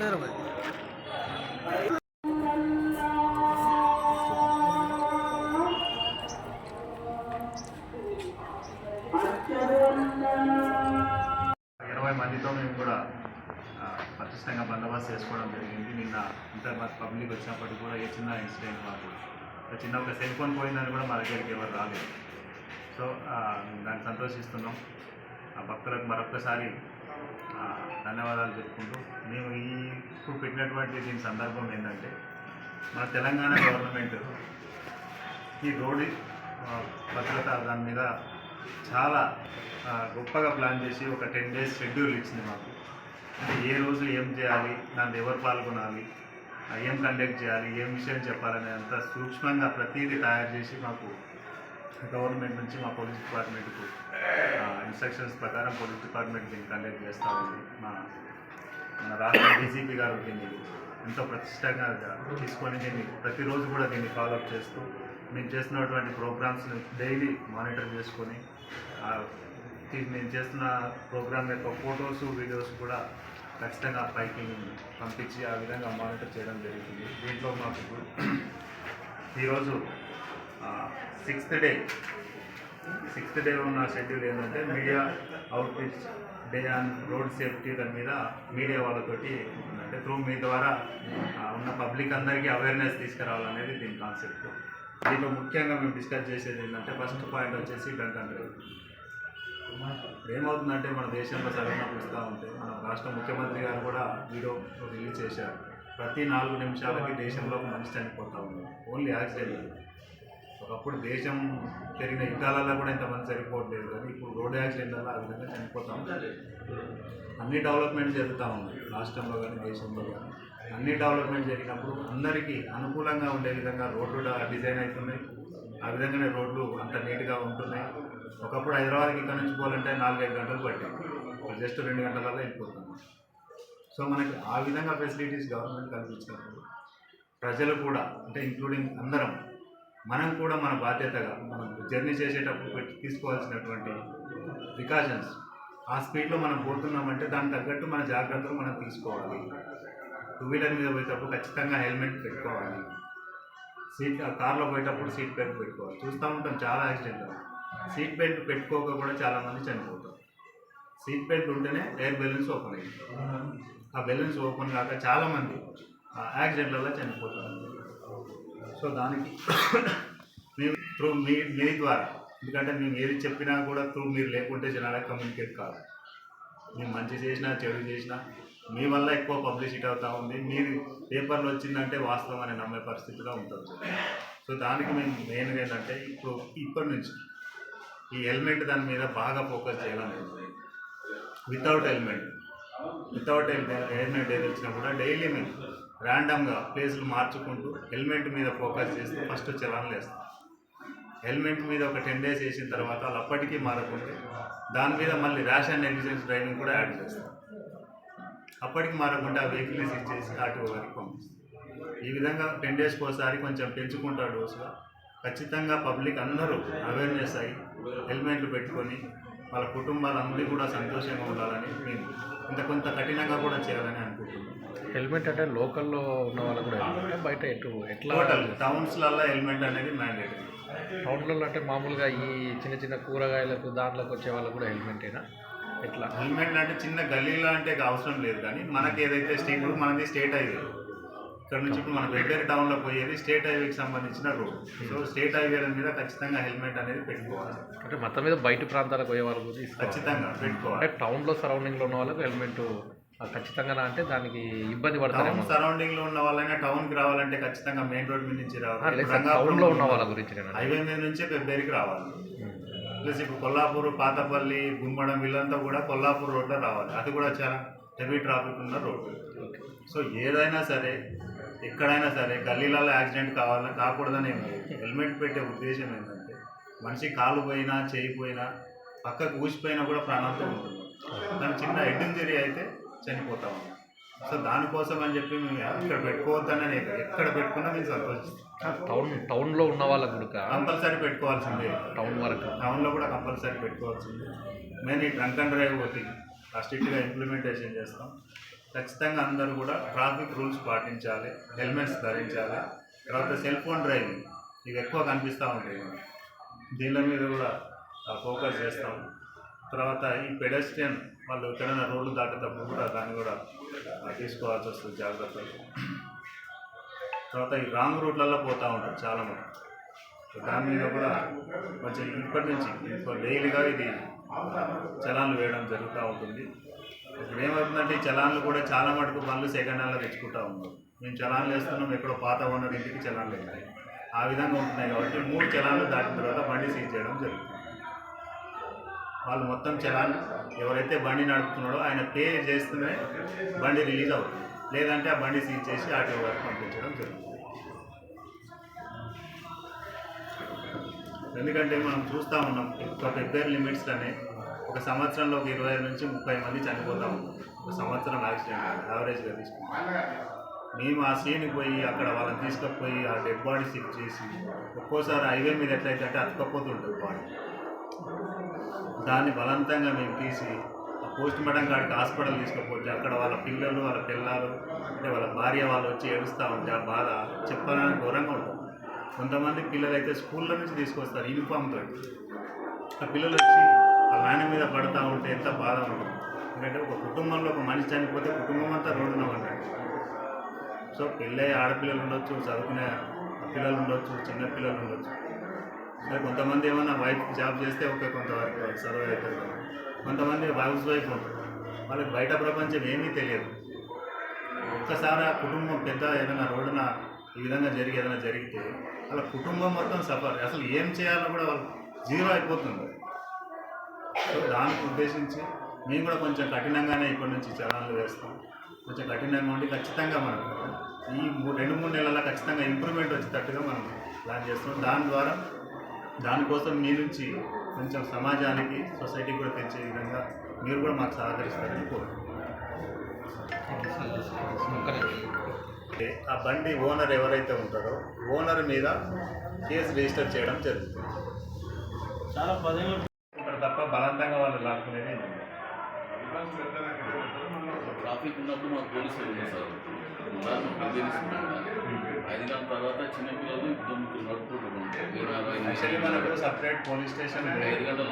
నేరం అది. మందితో మేము కూడా పటిష్టంగా బందోబస్తు చేసుకోవడం జరిగింది. నిన్న ఇంత పబ్లిక్ వచ్చినప్పటికీ కూడా ఏ చిన్న ఇన్సిడెంట్ మాకు చిన్న ఒక సెల్ ఫోన్ పోయిందని కూడా మా దగ్గరికి ఎవరు రాలేదు. సో దాన్ని సంతోషిస్తున్నాం. భక్తులకు మరొకసారి ధన్యవాదాలు చెప్పుకుంటూ మేము ఇప్పుడు పెట్టినటువంటి దీని సందర్భం ఏంటంటే మన తెలంగాణ గవర్నమెంట్ ఈ రోడ్డు భద్రత దాని మీద చాలా గొప్పగా ప్లాన్ చేసి ఒక 10 days షెడ్యూల్ ఇచ్చింది మాకు. అంటే ఏ రోజు ఏం చేయాలి, దాంట్లో ఎవరు పాల్గొనాలి, ఏం కండక్ట్ చేయాలి, ఏం విషయం చెప్పాలనే అంత సూక్ష్మంగా ప్రతిదీ తయారు చేసి మాకు గవర్నమెంట్ నుంచి మా పోలీస్ డిపార్ట్మెంట్కు ఇన్స్ట్రక్షన్స్ ప్రకారం పోలీస్ డిపార్ట్మెంట్ దీన్ని కండక్ట్ చేస్తూ ఉంది. మన రాష్ట్ర డీజీపీ గారు దీన్ని ఎంతో ప్రతిష్టంగా తీసుకొని దీన్ని ప్రతిరోజు కూడా దీన్ని ఫాలోఅప్ చేస్తూ మేము చేస్తున్నటువంటి ప్రోగ్రామ్స్ని డైలీ మానిటర్ చేసుకొని నేను చేస్తున్న ప్రోగ్రామ్ యొక్క ఫొటోస్ వీడియోస్ కూడా ఖచ్చితంగా పైకి పంపించి ఆ విధంగా మానిటర్ చేయడం జరుగుతుంది. దీంట్లో మాకు ఈరోజు సిక్స్త్ డే ఉన్న షెడ్యూల్ ఏంటంటే media outreach day on road safety. దాని మీద మీడియా వాళ్ళతోటి అంటే త్రూ మీ ద్వారా ఉన్న పబ్లిక్ అందరికీ అవేర్నెస్ తీసుకురావాలనేది దీని కాన్సెప్ట్. దీంట్లో ముఖ్యంగా మేము డిస్కస్ చేసేది ఏంటంటే ఫస్ట్ పాయింట్ వచ్చేసి డ్రంక్ అండ్ డ్రైవ్. ఏమవుతుందంటే మన దేశంలో సడన్గా చూస్తూ ఉంటే మన రాష్ట్ర ముఖ్యమంత్రి గారు కూడా వీడియో రిలీజ్ చేశారు. ప్రతి 4 నిమిషాలకి దేశంలో ఒక మనిషి చనిపోతూ ఉంది ఓన్లీ యాక్సిడెంట్. ఒకప్పుడు దేశం జరిగిన యుద్ధాలలో కూడా ఇంతమంది చనిపోవట్లేదు, కానీ ఇప్పుడు రోడ్డు యాక్సిడెంట్లలో ఆ విధంగా చనిపోతూ ఉంటారు. అన్ని డెవలప్మెంట్ జరుగుతూ ఉంది రాష్ట్రంలో కానీ దేశంలో కానీ. అన్ని డెవలప్మెంట్ జరిగినప్పుడు అందరికీ అనుకూలంగా ఉండే విధంగా రోడ్లు డిజైన్ అవుతున్నాయి. ఆ విధంగానే రోడ్లు అంత నీట్గా ఉంటున్నాయి. ఒకప్పుడు హైదరాబాద్కి ఇక్కడ నుంచి పోవాలంటే 4-5 గంటలు పట్టేది, జస్ట్ 2 గంటలలో వెళ్ళిపోతున్నాం. సో మనకి ఆ విధంగా ఫెసిలిటీస్ గవర్నమెంట్ కల్పించినప్పుడు ప్రజలు కూడా అంటే ఇంక్లూడింగ్ అందరం మనం కూడా మన బాధ్యతగా మనం జర్నీ చేసేటప్పుడు తీసుకోవాల్సినటువంటి ప్రికాషన్స్, ఆ స్పీడ్లో మనం పోతున్నామంటే దానికి తగ్గట్టు మన జాగ్రత్తలు మనం తీసుకోవాలి. 2 వీలర్ మీద పోయేటప్పుడు ఖచ్చితంగా హెల్మెట్ పెట్టుకోవాలి. కార్లో పోయేటప్పుడు సీట్ బెల్ట్ పెట్టుకోవాలి. చూస్తూ ఉంటాం చాలా యాక్సిడెంట్, సీట్ బెల్ట్ పెట్టుకోక కూడా చాలామంది చనిపోతారు. సీట్ బెల్ట్ ఉంటేనే ఎయిర్ బెలూన్స్ ఓపెన్ అయ్యింది, ఆ బెలూన్స్ ఓపెన్ కాక చాలామంది యాక్సిడెంట్లలో చనిపోతారు. సో దానికి మేము త్రూ మీ ద్వారా, ఎందుకంటే మేము ఏది చెప్పినా కూడా త్రూ మీరు లేకుంటే జనాలకు కమ్యూనికేట్ కాదు. మేము మంచి చేసినా చెడు చేసినా మీ వల్ల ఎక్కువ పబ్లిసిటీ అవుతూ ఉంది. మీరు పేపర్లో వచ్చిందంటే వాస్తవం అని నమ్మే పరిస్థితిలో ఉంటుంది. సో దానికి మేము మెయిన్గా ఏంటంటే ఇప్పటి నుంచి ఈ హెల్మెట్ దాని మీద బాగా ఫోకస్ చేయాలని. వితౌట్ హెల్మెట్ ఏది వచ్చినా కూడా డైలీ మేము ర్యాండమ్గా ప్లేసులు మార్చుకుంటూ హెల్మెట్ మీద ఫోకస్ చేస్తూ ఫస్ట్ చలాన్లు వేస్తాం. హెల్మెట్ మీద ఒక 10 days వేసిన తర్వాత వాళ్ళు అప్పటికీ మారకుంటే దాని మీద మళ్ళీ ర్యాష్ అండ్ నెగ్లిజెన్స్ డ్రైవింగ్ కూడా యాడ్ చేస్తాం. అప్పటికి మారకుండా ఆ వెహికల్ని సీజ్ చేసి ఆర్టీఓ గారికి పంపిస్తాం. ఈ విధంగా 10 daysకి ఒకసారి కొంచెం పెంచుకుంటాడు డోసుగా. ఖచ్చితంగా పబ్లిక్ అందరూ అవేర్నెస్ అయ్యి హెల్మెట్లు పెట్టుకొని వాళ్ళ కుటుంబాలందరూ కూడా సంతోషంగా ఉండాలని మేము కొంత కఠినంగా కూడా చేయాలని అనుకుంటున్నాం. హెల్మెట్ అంటే లోకల్లో ఉన్న వాళ్ళు కూడా బయట ఎట్లా టోటల్ టౌన్స్లలో హెల్మెట్ అనేది మ్యాండేటరీ. టౌన్లలో అంటే మామూలుగా ఈ చిన్న కూరగాయలకు దాంట్లోకి వచ్చే వాళ్ళు కూడా హెల్మెటేనా? ఎట్లా హెల్మెట్ అంటే చిన్న గల్లీలో అంటే అవసరం లేదు, కానీ మనకి ఏదైతే మనది స్టేట్ హైవే, ఇక్కడ నుంచి ఇప్పుడు మన వెడ్డేరు టౌన్లో పోయేది స్టేట్ హైవేకి సంబంధించిన రోడ్. సో స్టేట్ హైవేల మీద ఖచ్చితంగా హెల్మెట్ అనేది పెట్టుకోవాలి. అంటే మొత్తం మీద బయట ప్రాంతాలకు పోయే వాళ్ళు ఖచ్చితంగా పెట్టుకోవాలి. అంటే టౌన్లో సరౌండింగ్లో ఉన్న వాళ్ళకి హెల్మెట్ ఖచ్చితంగా అంటే దానికి ఇబ్బంది పడతారు. సరౌండింగ్లో ఉన్న వాళ్ళైనా టౌన్కి రావాలంటే ఖచ్చితంగా మెయిన్ రోడ్ మీద నుంచి రావాలి. టౌన్లో ఉన్న వాళ్ళ గురించి హైవే మీద నుంచే పెబ్బేరికి రావాలి. ప్లస్ ఇప్పుడు కొల్లాపూర్, పాతపల్లి, గుమ్మడం వీళ్ళంతా కూడా కొల్లాపూర్ రోడ్లో రావాలి. అది కూడా చాలా హెవీ ట్రాఫిక్ ఉన్న రోడ్డు. సో ఏదైనా సరే ఎక్కడైనా సరే గల్లీలలో యాక్సిడెంట్ కాకూడదని ఏం లేదు. హెల్మెట్ పెట్టే ఉద్దేశం ఏంటంటే మనిషి కాలు పోయినా చేయి పోయినా పక్కకు ఊసిపోయినా కూడా ప్రాణాలతో ఉంటుంది. దాని చిన్న హెడ్ ఇంజరీ అయితే చనిపోతాం. సో దానికోసం అని చెప్పి మేము ఇక్కడ పెట్టుకోవద్దనే ఎక్కడ పెట్టుకున్నా మేము సంతోషిస్తాం. టౌన్లో ఉన్న వాళ్ళకు కూడా కంపల్సరీ పెట్టుకోవాల్సిందే. టౌన్లో కూడా కంపల్సరీ పెట్టుకోవాల్సిందే. మేము ఈ డ్రంక్ అండ్ డ్రైవ్ ఒకటి స్ట్రిక్ట్గా ఇంప్లిమెంటేషన్ చేస్తాం. ఖచ్చితంగా అందరూ కూడా ట్రాఫిక్ రూల్స్ పాటించాలి, హెల్మెట్స్ ధరించాలి. తర్వాత సెల్ ఫోన్ డ్రైవింగ్ ఇవి ఎక్కువ కనిపిస్తూ ఉంటాయి. దీని మీద కూడా ఫోకస్ చేస్తాం. తర్వాత ఈ పెడెస్ట్రియన్ వాళ్ళు ఎక్కడైనా రోడ్లు దాటేటప్పుడు కూడా దాన్ని కూడా తీసుకోవాల్సి వస్తుంది జాగ్రత్తలు. తర్వాత ఈ రాంగ్ రూట్లలో పోతూ ఉంటారు చాలామంది. దాని మీద కూడా కొంచెం ఇప్పటి నుంచి డైలీగా ఇది చలాన్లు వేయడం జరుగుతూ ఉంటుంది. ఇప్పుడు ఏమవుతుందంటే ఈ చలాన్లు కూడా చాలా మటుకు బండ్లు సెకండ్ హ్యాండ్లో తెచ్చుకుంటూ ఉంటాం. మేము చలాన్లు వేస్తున్నాం, ఎక్కడో పాత ఓనర్ ఇంటికి చలాన్లు వెళ్తాయి. ఆ విధంగా ఉంటున్నాయి కాబట్టి 3 చలాన్లు దాటిన తర్వాత బండి సీజ్ చేయడం జరుగుతుంది. వాళ్ళు మొత్తం చలాన్ ఎవరైతే బండి నడుపుతున్నాడో ఆయన పే చేస్తూనే బండి రిలీజ్ అవుతుంది, లేదంటే ఆ బండి సీజ్ చేసి ఆర్టీఓ గారికి పంపించడం జరుగుతుంది. ఎందుకంటే మనం చూస్తూ ఉన్నాం ఒక రిపేర్ లిమిట్స్ అనే ఒక సంవత్సరంలో ఒక 25 నుంచి 30 మంది చనిపోతూ ఉంటాం. ఒక సంవత్సరం యాక్సిడెంట్ యావరేజ్గా తీసుకుంటాం. మేము ఆ సీన్కి పోయి అక్కడ వాళ్ళని తీసుకుపోయి ఆ డెడ్ బాడీ షిఫ్ట్ చేసి ఒక్కోసారి హైవే మీద ఎట్లయితే అంటే అతుకపోతుంటుంది బాడీ, దాన్ని బలవంతంగా మేము తీసి ఆ పోస్ట్ మార్టం కాడికి హాస్పిటల్ తీసుకుపోతే అక్కడ వాళ్ళ పిల్లలు వాళ్ళ పిల్లలు అంటే వాళ్ళ భార్య వాళ్ళు వచ్చి ఏడుస్తూ ఉంటే ఆ బాధ చెప్పాలని ఘోరంగా ఉంటుంది. కొంతమంది పిల్లలు అయితే స్కూల్లో నుంచి తీసుకొస్తారు యూనిఫామ్తో. ఆ పిల్లలు వచ్చి ఆ వ్యాన్ మీద పడుతూ ఉంటే ఎంత బాధ ఉంటుంది. ఎందుకంటే ఒక కుటుంబంలో ఒక మనిషి చనిపోతే కుటుంబం అంతా రోడ్డున పడ్డాడు. సో పెళ్ళే ఆడపిల్లలు ఉండొచ్చు, చదువుకునే పిల్లలు ఉండొచ్చు, చిన్న పిల్లలు ఉండొచ్చు. అంటే కొంతమంది ఏమైనా వైఫ్ జాబ్ చేస్తే ఓకే కొంతవరకు సర్వైవ్ అవుతారు. కొంతమంది హౌస్ వైఫ్ ఉంటారు, వాళ్ళకి బయట ప్రపంచం ఏమీ తెలియదు. ఒక్కసారి ఆ కుటుంబం పెద్ద ఏదైనా రోడ్డున ఈ విధంగా ఏదైనా జరిగితే వాళ్ళ కుటుంబం మొత్తం సఫర్, అసలు ఏం చేయాలో కూడా వాళ్ళు జీరో అయిపోతుంది. సో దానికి ఉద్దేశించి మేము కూడా కొంచెం కఠినంగానే ఇప్పటి నుంచి చలాన్లు వేస్తాం. కొంచెం కఠినంగా ఉండి ఖచ్చితంగా మనం ఈ 2-3 నెలల్లో ఖచ్చితంగా ఇంప్రూవ్మెంట్ వచ్చేటట్టుగా మనం ప్లాన్ చేస్తున్నాం. దానికోసం మీ నుంచి కొంచెం సమాజానికి సొసైటీకి కూడా తెచ్చే విధంగా మీరు కూడా మాకు సహకరిస్తారని కోరుకుంటున్నాం. ఆ బండి ఓనర్ ఎవరైతే ఉంటారో ఓనర్ మీద కేసు రిజిస్టర్ చేయడం జరుగుతుంది. చాలా పదేళ్ళు ఉంటారు తప్ప బలవంతంగా వాళ్ళు లాక్కునేది ట్రాఫిక్ ఉన్నప్పుడు మాకు పోలీసులు ఉన్నాయి సార్. ఐదు తర్వాత చిన్నపిల్లలు 9 నడుపుకుంటున్నాం. యాక్చువల్లీ మనకు సపరేట్ పోలీస్ స్టేషన్ 5 గంటల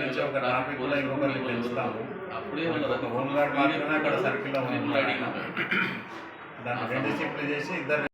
నుంచి ఒక ట్రాఫిక్ కూడా ఇంకొకరికి పెంచుతాము. అప్పుడే ఒక హోమ్ గార్డ్ మాత్రమే అక్కడ సర్కిల్లో దాన్ని 2 షిఫ్ట్లు చేసి 2